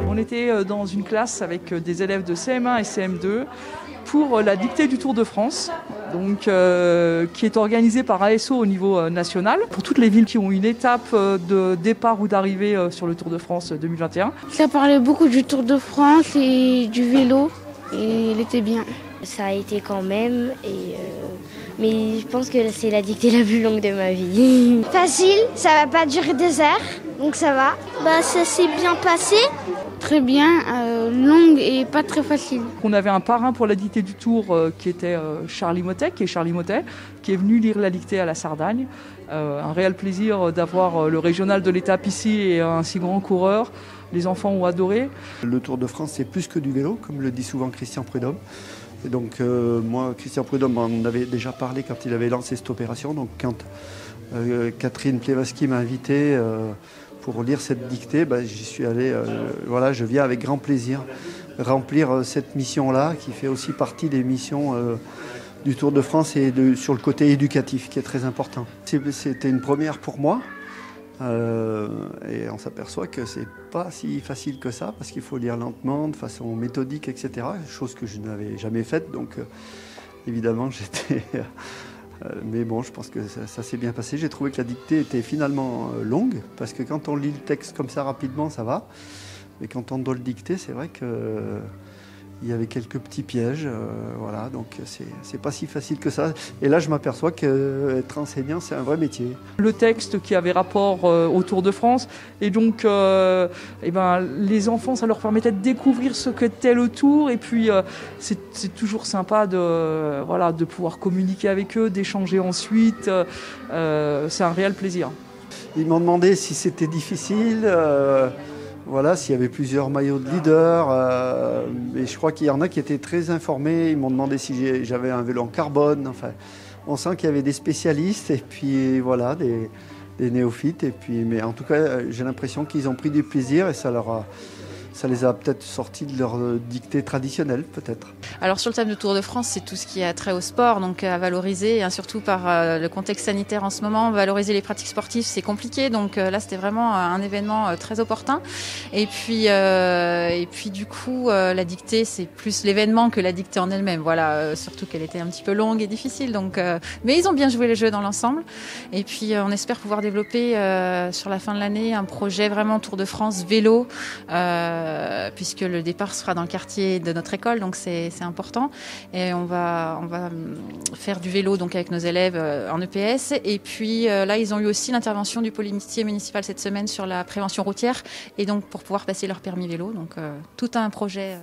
On était dans une classe avec des élèves de CM1 et CM2 pour la dictée du Tour de France, donc, qui est organisée par ASO au niveau national, pour toutes les villes qui ont une étape de départ ou d'arrivée sur le Tour de France 2021. Ça parlait beaucoup du Tour de France et du vélo, et il était bien. Ça a été quand même, mais je pense que c'est la dictée la plus longue de ma vie. Facile, ça va pas durer des heures, donc ça va. Ça s'est bien passé. Très bien, longue et pas très facile. On avait un parrain pour la dictée du Tour qui était Charlie Motet, qui est venu lire la dictée à la Sardagne. Un réel plaisir d'avoir le régional de l'étape ici et un si grand coureur. Les enfants ont adoré. Le Tour de France, c'est plus que du vélo, comme le dit souvent Christian Prudhomme. Et donc moi, Christian Prudhomme en avait déjà parlé quand il avait lancé cette opération. Donc quand Catherine Plevaski m'a invité pour lire cette dictée, j'y suis allé, je viens avec grand plaisir remplir cette mission-là, qui fait aussi partie des missions du Tour de France et sur le côté éducatif, qui est très important. C'était une première pour moi, et on s'aperçoit que c'est pas si facile que ça, parce qu'il faut lire lentement, de façon méthodique, etc., chose que je n'avais jamais faite, donc évidemment j'étais... mais bon, je pense que ça s'est bien passé. J'ai trouvé que la dictée était finalement longue, parce que quand on lit le texte comme ça rapidement, ça va. Mais quand on doit le dicter, c'est vrai qu'il y avait quelques petits pièges. Donc c'est pas si facile que ça. Et là, je m'aperçois qu'être enseignant, c'est un vrai métier. Le texte qui avait rapport au Tour de France, et donc les enfants, ça leur permettait de découvrir ce qu'était le Tour, et puis c'est toujours sympa de pouvoir communiquer avec eux, d'échanger ensuite. C'est un réel plaisir. Ils m'ont demandé si c'était difficile. S'il y avait plusieurs maillots de leader, et je crois qu'il y en a qui étaient très informés. Ils m'ont demandé si j'avais un vélo en carbone. Enfin, on sent qu'il y avait des spécialistes et puis des néophytes. Mais en tout cas, j'ai l'impression qu'ils ont pris du plaisir et ça les a peut-être sortis de leur dictée traditionnelle, peut-être. Alors sur le thème du Tour de France, c'est tout ce qui a trait au sport, donc à valoriser, et surtout par le contexte sanitaire en ce moment, valoriser les pratiques sportives, c'est compliqué, donc là c'était vraiment un événement très opportun. Et puis du coup, la dictée, c'est plus l'événement que la dictée en elle-même, surtout qu'elle était un petit peu longue et difficile, donc, mais ils ont bien joué le jeu dans l'ensemble. Et puis on espère pouvoir développer sur la fin de l'année un projet vraiment Tour de France vélo, puisque le départ se fera dans le quartier de notre école, donc c'est important. Et on va faire du vélo donc avec nos élèves en EPS. Et puis là, ils ont eu aussi l'intervention du policier municipal cette semaine sur la prévention routière, et donc pour pouvoir passer leur permis vélo. Donc tout un projet.